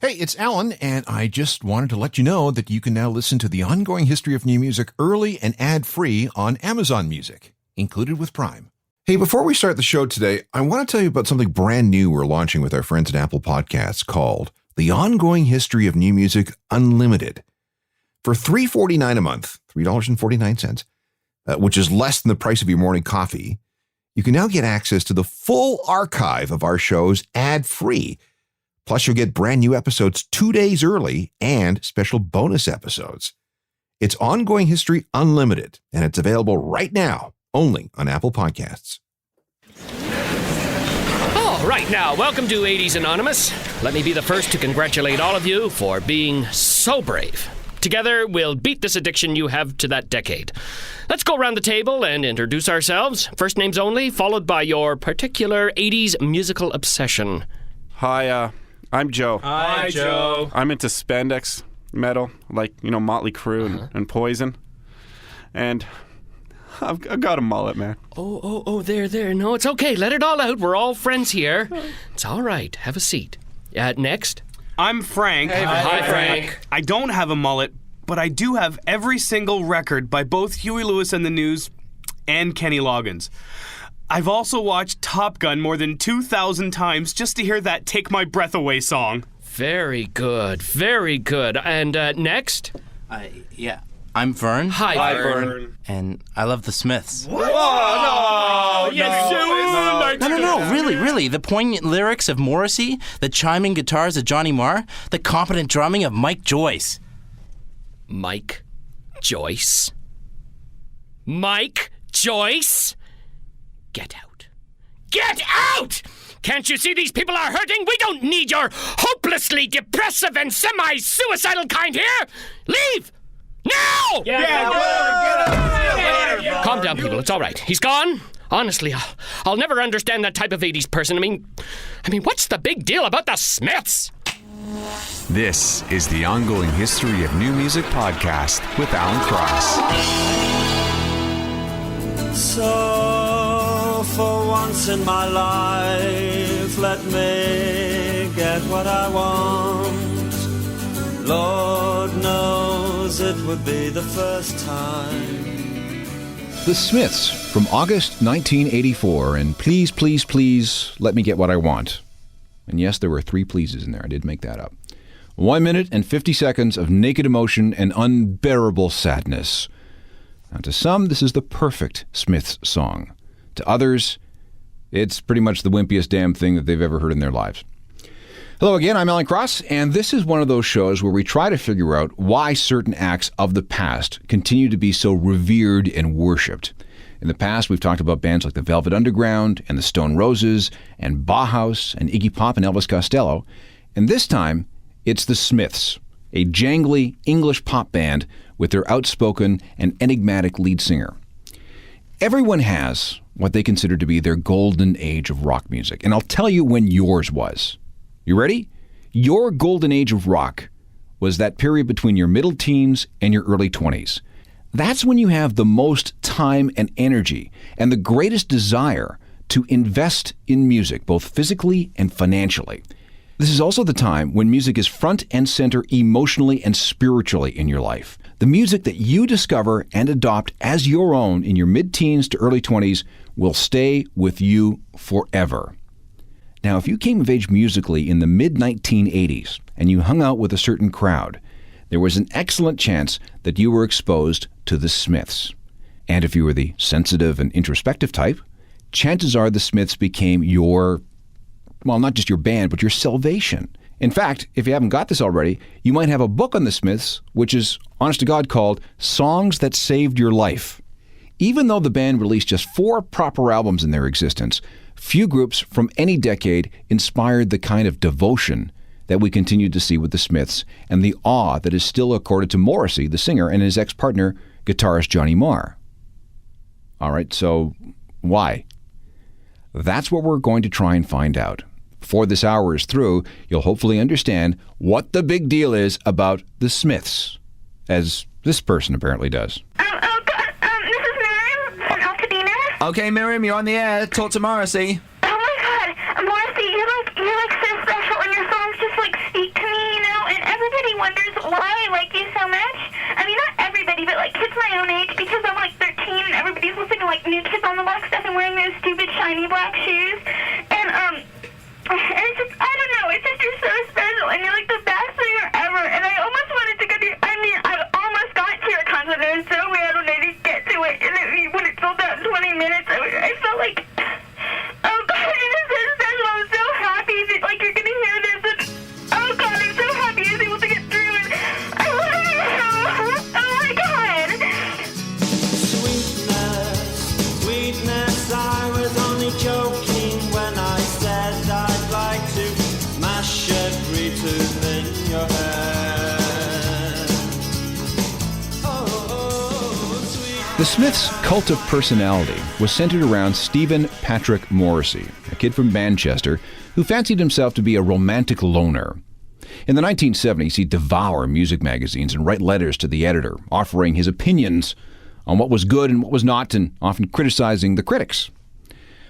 Hey, it's Alan, and I just wanted to let you know that you can now listen to the ongoing history of new music early and ad-free on Amazon Music, included with Prime. Hey, before we start the show today, I want to tell you about something brand new we're launching with our friends at Apple Podcasts called The Ongoing History of New Music Unlimited. For $3.49 a month, $3.49, which is less than the price of your morning coffee, you can now get access to the full archive of our shows ad-free. Plus, you'll get brand new episodes 2 days early and special bonus episodes. It's Ongoing History Unlimited, and it's available right now, only on Apple Podcasts. All right, now, welcome to 80s Anonymous. Let me be the first to congratulate all of you for being so brave. Together, we'll beat this addiction you have to that decade. Let's go around the table and introduce ourselves. First names only, followed by your particular 80s musical obsession. Hi, I'm Joe. Hi, Joe. I'm into spandex metal, like, Motley Crue and Poison. And I've got a mullet, man. Oh, there. No, it's okay. Let it all out. We're all friends here. It's all right. Have a seat. Next. I'm Frank. Hey, hi, Frank. I don't have a mullet, but I do have every single record by both Huey Lewis and the News and Kenny Loggins. I've also watched Top Gun more than 2,000 times just to hear that Take My Breath Away song. Very good. And next? Yeah. I'm Vern. Hi, Vern. And I love the Smiths. Whoa, no! No, really. The poignant lyrics of Morrissey, the chiming guitars of Johnny Marr, the competent drumming of Mike Joyce. Mike Joyce? Mike Joyce? Get out. Get out! Can't you see these people are hurting? We don't need your hopelessly depressive and semi-suicidal kind here! Leave! Now! Get out! Calm down, people. It's all right. He's gone. Honestly, I'll never understand that type of 80s person. I mean, what's the big deal about the Smiths? This is the Ongoing History of New Music podcast with Alan Cross. So, for once in my life, let me get what I want. Lord knows it would be the first time. The Smiths from August 1984, and please, please, please, let me get what I want. And yes, there were 3 pleases in there. I did make that up. 1 minute and 50 seconds of naked emotion and unbearable sadness. Now, to some, this is the perfect Smiths song. To others, it's pretty much the wimpiest damn thing that they've ever heard in their lives. Hello again, I'm Alan Cross, and this is one of those shows where we try to figure out why certain acts of the past continue to be so revered and worshipped. In the past, we've talked about bands like the Velvet Underground and the Stone Roses and Bauhaus and Iggy Pop and Elvis Costello. And this time, it's the Smiths, a jangly English pop band with their outspoken and enigmatic lead singer. Everyone has what they consider to be their golden age of rock music, and I'll tell you when yours was. You ready? Your golden age of rock was that period between your middle teens and your early 20s. That's when you have the most time and energy and the greatest desire to invest in music, both physically and financially. This is also the time when music is front and center emotionally and spiritually in your life. The music that you discover and adopt as your own in your mid-teens to early 20s will stay with you forever. Now, if you came of age musically in the mid-1980s and you hung out with a certain crowd, there was an excellent chance that you were exposed to the Smiths. And if you were the sensitive and introspective type, chances are the Smiths became your, well, not just your band, but your salvation. In fact, if you haven't got this already, you might have a book on the Smiths, which is, honest to God, called Songs That Saved Your Life. Even though the band released just 4 proper albums in their existence, few groups from any decade inspired the kind of devotion that we continue to see with the Smiths and the awe that is still accorded to Morrissey, the singer, and his ex-partner, guitarist Johnny Marr. All right, so why? That's what we're going to try and find out. Before this hour is through, you'll hopefully understand what the big deal is about the Smiths, as this person apparently does. This is Miriam from Altadena. Okay, Miriam, you're on the air. Talk to Morrissey. Oh my God, Morrissey, you're like so special, and your songs just like speak to me. The Smiths' cult of personality was centered around Stephen Patrick Morrissey, a kid from Manchester who fancied himself to be a romantic loner. In the 1970s, he'd devour music magazines and write letters to the editor, offering his opinions on what was good and what was not, and often criticizing the critics.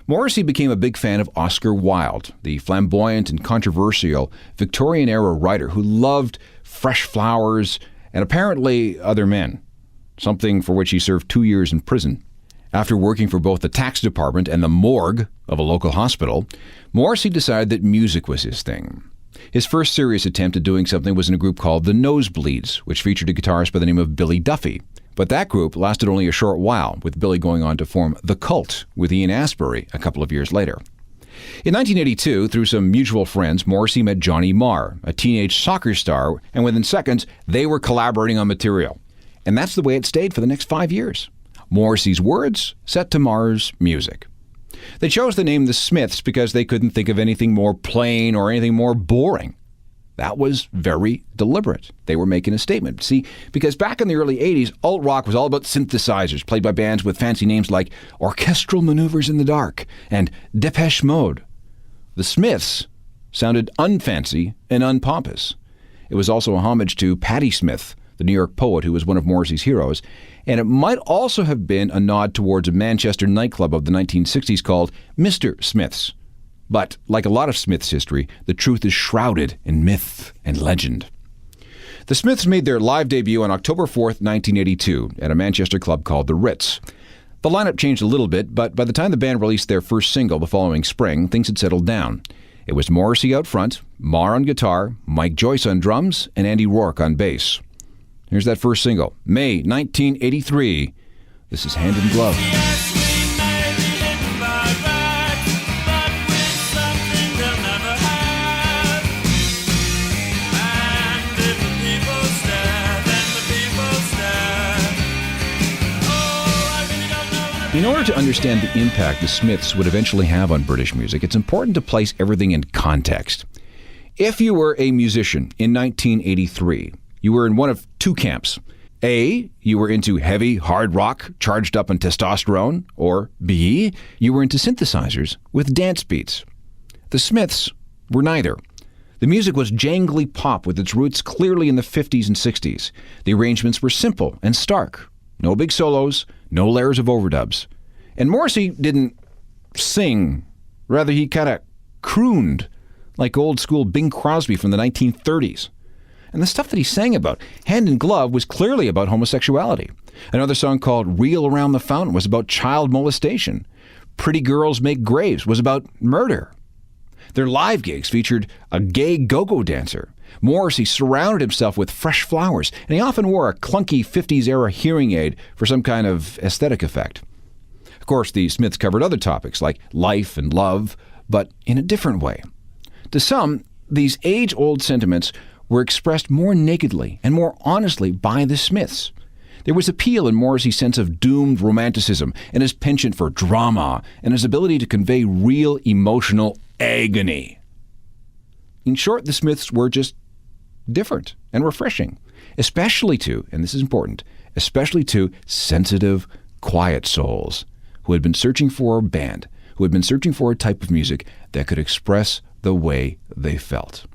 Morrissey became a big fan of Oscar Wilde, the flamboyant and controversial Victorian-era writer who loved fresh flowers and apparently other men, something for which he served 2 years in prison. After working for both the tax department and the morgue of a local hospital, Morrissey decided that music was his thing. His first serious attempt at doing something was in a group called the Nosebleeds, which featured a guitarist by the name of Billy Duffy. But that group lasted only a short while, with Billy going on to form The Cult with Ian Astbury a couple of years later. In 1982, through some mutual friends, Morrissey met Johnny Marr, a teenage soccer star, and within seconds, they were collaborating on material. And that's the way it stayed for the next 5 years. Morrissey's words set to Marr's music. They chose the name The Smiths because they couldn't think of anything more plain or anything more boring. That was very deliberate. They were making a statement. See, because back in the early 80s, alt-rock was all about synthesizers, played by bands with fancy names like Orchestral Maneuvers in the Dark and Depeche Mode. The Smiths sounded unfancy and unpompous. It was also a homage to Patti Smith, the New York poet who was one of Morrissey's heroes, and it might also have been a nod towards a Manchester nightclub of the 1960s called Mr. Smith's. But, like a lot of Smiths history, the truth is shrouded in myth and legend. The Smiths made their live debut on October 4th, 1982, at a Manchester club called the Ritz. The lineup changed a little bit, but by the time the band released their first single the following spring, things had settled down. It was Morrissey out front, Marr on guitar, Mike Joyce on drums, and Andy Rourke on bass. Here's that first single, May 1983. This is Hand in Glove. In order to understand the impact the Smiths would eventually have on British music, it's important to place everything in context. If you were a musician in 1983, you were in one of two camps. A, you were into heavy, hard rock, charged up on testosterone, or B, you were into synthesizers with dance beats. The Smiths were neither. The music was jangly pop with its roots clearly in the 50s and 60s. The arrangements were simple and stark. No big solos, no layers of overdubs. And Morrissey didn't sing. Rather, he kind of crooned like old school Bing Crosby from the 1930s. And the stuff that he sang about, Hand in Glove, was clearly about homosexuality. Another song called Reel Around the Fountain was about child molestation. Pretty Girls Make Graves was about murder. Their live gigs featured a gay go-go dancer. Morrissey surrounded himself with fresh flowers, and he often wore a clunky 50s-era hearing aid for some kind of aesthetic effect. Of course, the Smiths covered other topics like life and love, but in a different way. To some, these age-old sentiments were expressed more nakedly and more honestly by the Smiths. There was appeal in Morrissey's sense of doomed romanticism and his penchant for drama and his ability to convey real emotional agony. In short, the Smiths were just different and refreshing, especially to, and this is important, especially to sensitive, quiet souls who had been searching for a band, who had been searching for a type of music that could express the way they felt.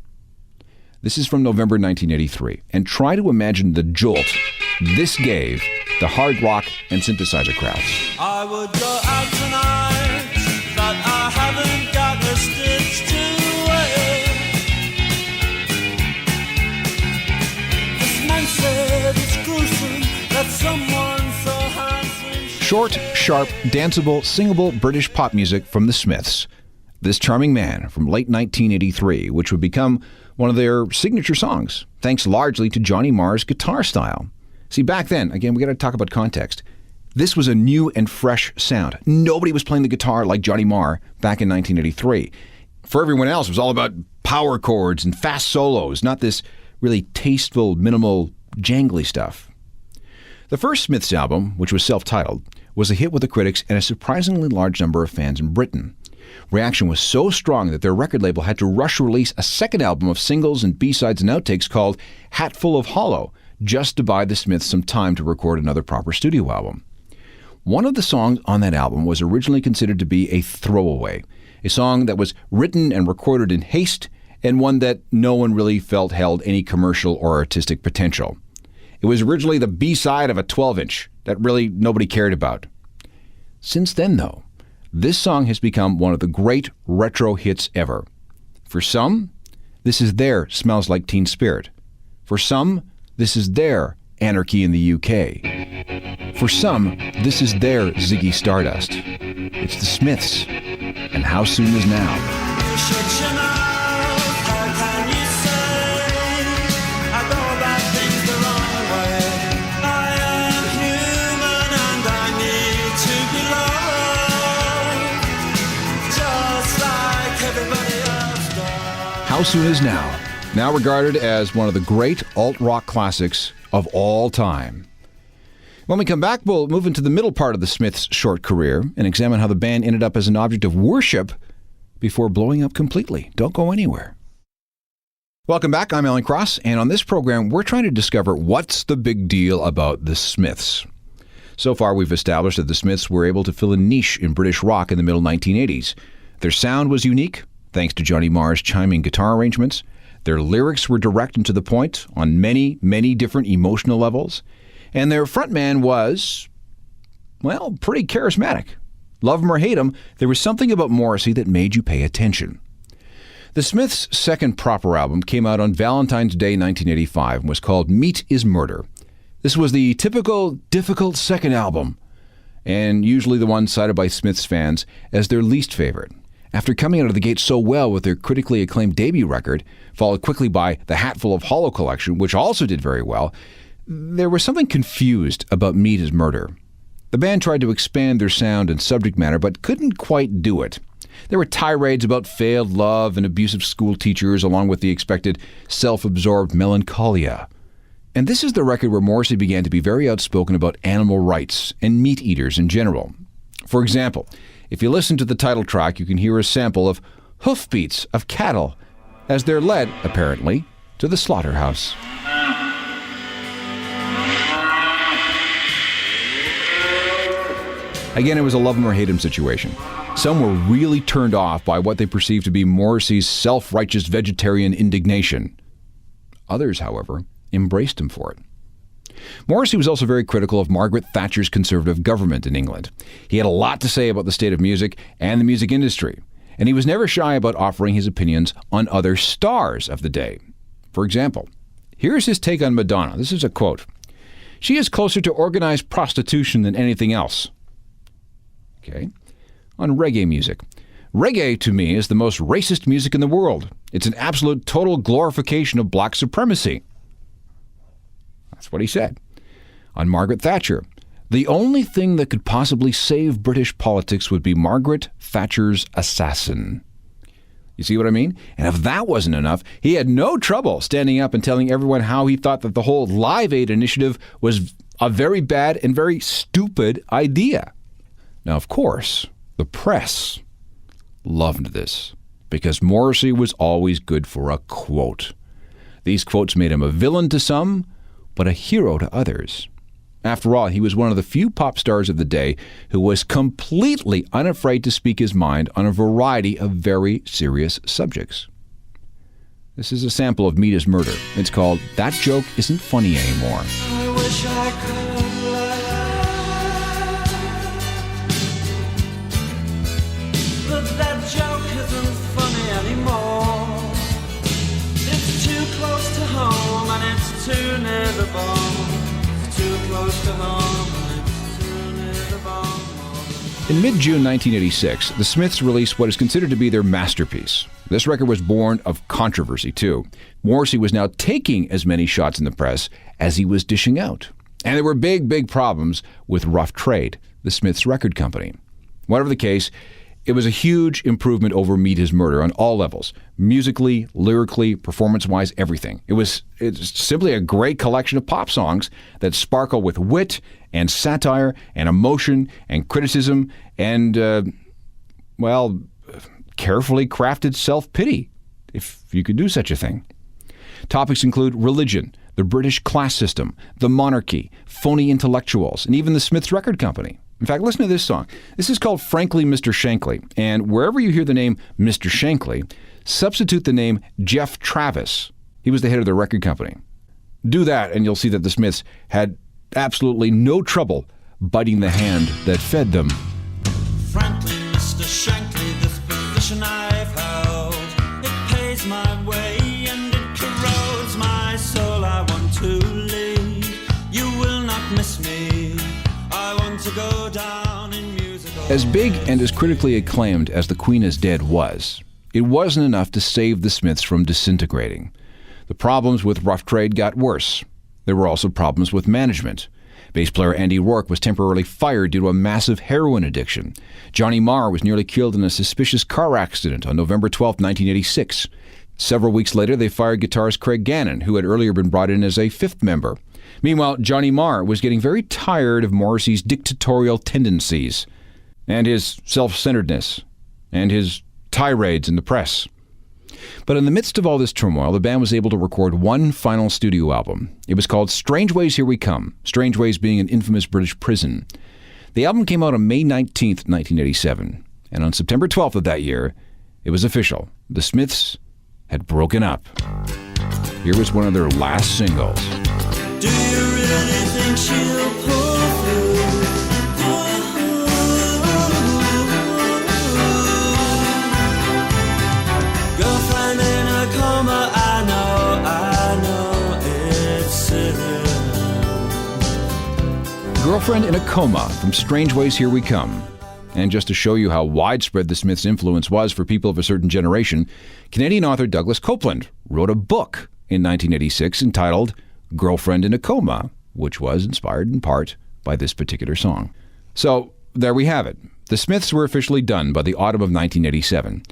This is from November 1983, and try to imagine the jolt this gave the hard rock and synthesizer crowds. I would go out tonight, but I haven't got a stitch to wear. This man said it's gruesome that someone so handsome. Short, sharp, danceable, singable British pop music from the Smiths. This Charming Man from late 1983, which would become one of their signature songs, thanks largely to Johnny Marr's guitar style. See, back then, again, we got to talk about context. This was a new and fresh sound. Nobody was playing the guitar like Johnny Marr back in 1983. For everyone else, it was all about power chords and fast solos, not this really tasteful, minimal, jangly stuff. The first Smiths album, which was self-titled, was a hit with the critics and a surprisingly large number of fans in Britain. Reaction was so strong that their record label had to rush release a second album of singles and B-sides and outtakes called Hatful of Hollow, just to buy the Smiths some time to record another proper studio album. One of the songs on that album was originally considered to be a throwaway, a song that was written and recorded in haste, and one that no one really felt held any commercial or artistic potential. It was originally the B-side of a 12-inch that really nobody cared about. Since then, though, this song has become one of the great retro hits ever. For some, this is their Smells Like Teen Spirit. For some, this is their Anarchy in the UK. For some, this is their Ziggy Stardust. It's the Smiths, and How Soon Is Now? How Soon Is now regarded as one of the great alt-rock classics of all time. When we come back, we'll move into the middle part of the Smiths' short career and examine how the band ended up as an object of worship before blowing up completely. Don't go anywhere. Welcome back. I'm Alan Cross, and on this program, we're trying to discover what's the big deal about the Smiths. So far, we've established that the Smiths were able to fill a niche in British rock in the middle 1980s. Their sound was unique, thanks to Johnny Marr's chiming guitar arrangements. Their lyrics were direct and to the point on many, many different emotional levels. And their frontman was, well, pretty charismatic. Love him or hate him, there was something about Morrissey that made you pay attention. The Smiths' second proper album came out on Valentine's Day 1985 and was called Meat is Murder. This was the typical difficult second album, and usually the one cited by Smiths fans as their least favorite. After coming out of the gate so well with their critically acclaimed debut record, followed quickly by the Hatful of Hollow collection, which also did very well, there was something confused about Meat is Murder. The band tried to expand their sound and subject matter, but couldn't quite do it. There were tirades about failed love and abusive school teachers, along with the expected self-absorbed melancholia. And this is the record where Morrissey began to be very outspoken about animal rights and meat eaters in general. For example, if you listen to the title track, you can hear a sample of hoofbeats of cattle as they're led, apparently, to the slaughterhouse. Again, it was a love him or hate him situation. Some were really turned off by what they perceived to be Morrissey's self-righteous vegetarian indignation. Others, however, embraced him for it. Morrissey was also very critical of Margaret Thatcher's Conservative government in England. He had a lot to say about the state of music and the music industry, and he was never shy about offering his opinions on other stars of the day. For example, here's his take on Madonna. This is a quote. "She is closer to organized prostitution than anything else." Okay. On reggae music. "Reggae, to me, is the most racist music in the world. It's an absolute total glorification of black supremacy." That's what he said. On Margaret Thatcher, "The only thing that could possibly save British politics would be Margaret Thatcher's assassin." You see what I mean? And if that wasn't enough, he had no trouble standing up and telling everyone how he thought that the whole Live Aid initiative was a very bad and very stupid idea. Now, of course, the press loved this because Morrissey was always good for a quote. These quotes made him a villain to some, but a hero to others. After all, he was one of the few pop stars of the day who was completely unafraid to speak his mind on a variety of very serious subjects. This is a sample of Meat is Murder. It's called That Joke Isn't Funny Anymore. I wish I could laugh, but that joke isn't funny anymore. It's too close to home and it's too near the bone. It's too close to home and it's too near the bone. In mid-June 1986, the Smiths released what is considered to be their masterpiece. This record was born of controversy, too. Morrissey was now taking as many shots in the press as he was dishing out. And there were big, big problems with Rough Trade, the Smiths record company. Whatever the case, it was a huge improvement over Meat is Murder on all levels. Musically, lyrically, performance-wise, everything. It's simply a great collection of pop songs that sparkle with wit and satire and emotion and criticism and, carefully crafted self-pity, if you could do such a thing. Topics include religion, the British class system, the monarchy, phony intellectuals, and even the Smiths record company. In fact, listen to this song. This is called Frankly Mr. Shankly, and wherever you hear the name Mr. Shankly, substitute the name Jeff Travis. He was the head of the record company. Do that, and you'll see that the Smiths had absolutely no trouble biting the hand that fed them. Frankly, Mr. Shankly, this position I've held, it pays my way and it corrodes my soul. I want to leave. You will not miss me. I want to go down in musical. As big and as critically acclaimed as The Queen Is Dead was, it wasn't enough to save the Smiths from disintegrating. The problems with Rough Trade got worse. There were also problems with management. Bass player Andy Rourke was temporarily fired due to a massive heroin addiction. Johnny Marr was nearly killed in a suspicious car accident on November 12, 1986. Several weeks later, they fired guitarist Craig Gannon, who had earlier been brought in as a fifth member. Meanwhile, Johnny Marr was getting very tired of Morrissey's dictatorial tendencies, and his self-centeredness, and his tirades in the press. But in the midst of all this turmoil, the band was able to record one final studio album. It was called Strange Ways Here We Come, Strange Ways being an infamous British prison. The album came out on May 19th, 1987, and on September 12th of that year, it was official. The Smiths had broken up. Here was one of their last singles. Do you really think she'll pull through? Girlfriend in a coma, I know it's silly. Girlfriend in a Coma from Strange Ways Here We Come. And just to show you how widespread the Smiths' influence was for people of a certain generation, Canadian author Douglas Copeland wrote a book in 1986 entitled Girlfriend in a Coma, which was inspired in part by this particular song. So there we have it. The Smiths were officially done by the autumn of 1987.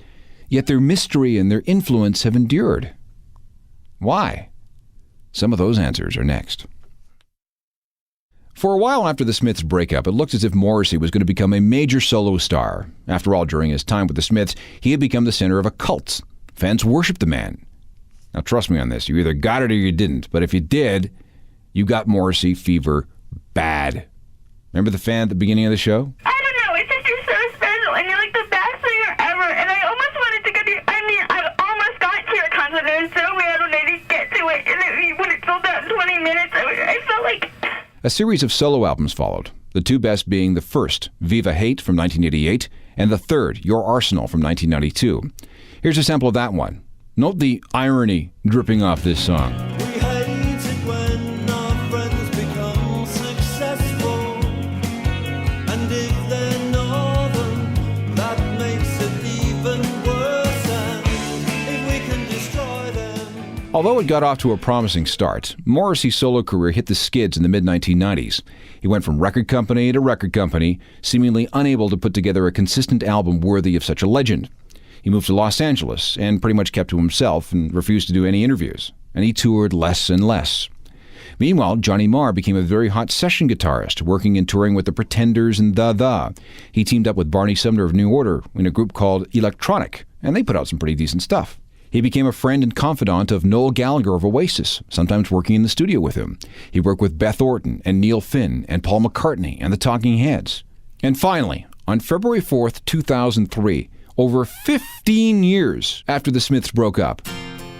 Yet their mystery and their influence have endured. Why? Some of those answers are next. For a while after the Smiths' breakup, it looked as if Morrissey was going to become a major solo star. After all, during his time with the Smiths, he had become the center of a cult. Fans worshiped the man. Now, trust me on this. You either got it or you didn't. But if you did, you got Morrissey fever bad. Remember the fan at the beginning of the show? I don't know. It's just you're so special, and you're like the best singer ever. And I almost wanted to go to. I almost got to your concert. It was so weird when I didn't get to it, and when it sold out in 20 minutes, I felt like. A series of solo albums followed. The two best being the first, Viva Hate from 1988, and the third, Your Arsenal from 1992. Here's a sample of that one. Note the irony dripping off this song. We hate it when our friends become successful, and if they're northern, that makes it even worse, and if we can destroy them. Although it got off to a promising start, Morrissey's solo career hit the skids in the mid-1990s. He went from record company to record company, seemingly unable to put together a consistent album worthy of such a legend. He moved to Los Angeles and pretty much kept to himself and refused to do any interviews, and he toured less and less. Meanwhile, Johnny Marr became a very hot session guitarist, working and touring with the Pretenders and The. He teamed up with Barney Sumner of New Order in a group called Electronic, and they put out some pretty decent stuff. He became a friend and confidant of Noel Gallagher of Oasis, sometimes working in the studio with him. He worked with Beth Orton and Neil Finn and Paul McCartney and the Talking Heads. And finally, on February 4th, 2003, over 15 years after the Smiths broke up,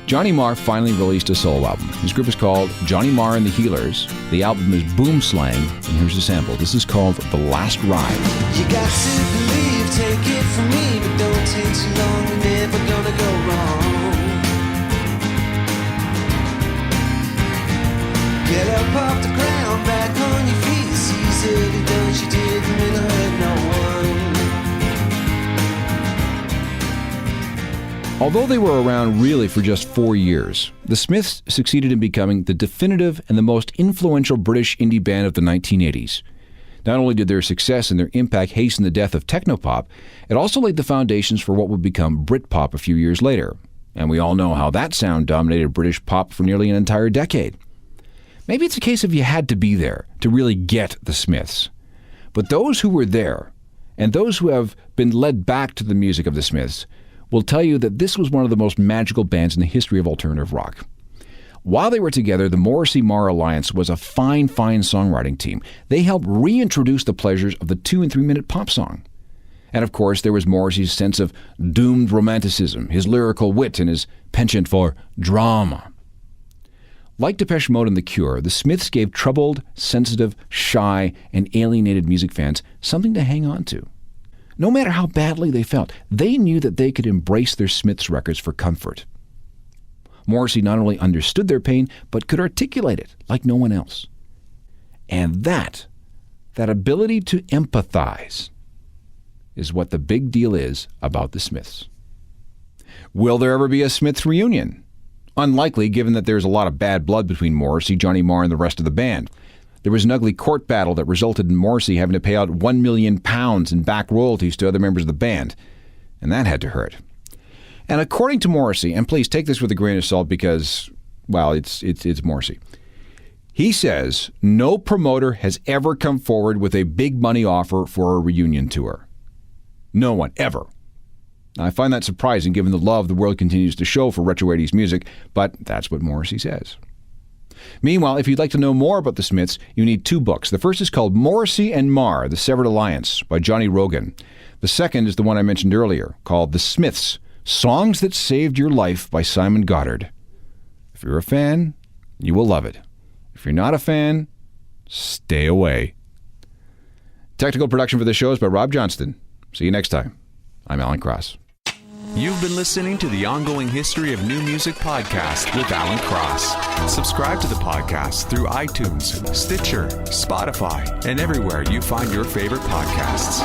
Johnny Marr finally released a solo album. His group is called Johnny Marr and the Healers. The album is Boom Slang, and here's a sample. This is called The Last Ride. You got to believe, take it from me, but don't take too long, you're never gonna go wrong. Get up off the ground, back on your feet, it's easily done, you didn't mean to hurt no one. Although they were around really for just 4 years, the Smiths succeeded in becoming the definitive and the most influential British indie band of the 1980s. Not only did their success and their impact hasten the death of technopop, it also laid the foundations for what would become Britpop a few years later. And we all know how that sound dominated British pop for nearly an entire decade. Maybe it's a case of you had to be there to really get the Smiths. But those who were there, and those who have been led back to the music of the Smiths, will tell you that this was one of the most magical bands in the history of alternative rock. While they were together, the Morrissey-Marr alliance was a fine songwriting team. They helped reintroduce the pleasures of the 2- and 3-minute pop song. And of course, there was Morrissey's sense of doomed romanticism, his lyrical wit, and his penchant for drama. Like Depeche Mode and The Cure, the Smiths gave troubled, sensitive, shy, and alienated music fans something to hang on to. No matter how badly they felt, they knew that they could embrace their Smiths records for comfort. Morrissey not only understood their pain, but could articulate it like no one else. And that ability to empathize, is what the big deal is about the Smiths. Will there ever be a Smiths reunion? Unlikely, given that there's a lot of bad blood between Morrissey, Johnny Marr, and the rest of the band. There was an ugly court battle that resulted in Morrissey having to pay out £1 million in back royalties to other members of the band. And that had to hurt. And according to Morrissey, and please take this with a grain of salt because, well, it's Morrissey. He says no promoter has ever come forward with a big money offer for a reunion tour. No one, ever. Now, I find that surprising given the love the world continues to show for retro 80s music, but that's what Morrissey says. Meanwhile, if you'd like to know more about the Smiths, you need 2 books. The first is called Morrissey and Marr, The Severed Alliance by Johnny Rogan. The second is the one I mentioned earlier, called The Smiths, Songs That Saved Your Life by Simon Goddard. If you're a fan, you will love it. If you're not a fan, stay away. Technical production for the show is by Rob Johnston. See you next time. I'm Alan Cross. You've been listening to the Ongoing History of New Music podcast with Alan Cross. Subscribe to the podcast through iTunes, Stitcher, Spotify, and everywhere you find your favorite podcasts.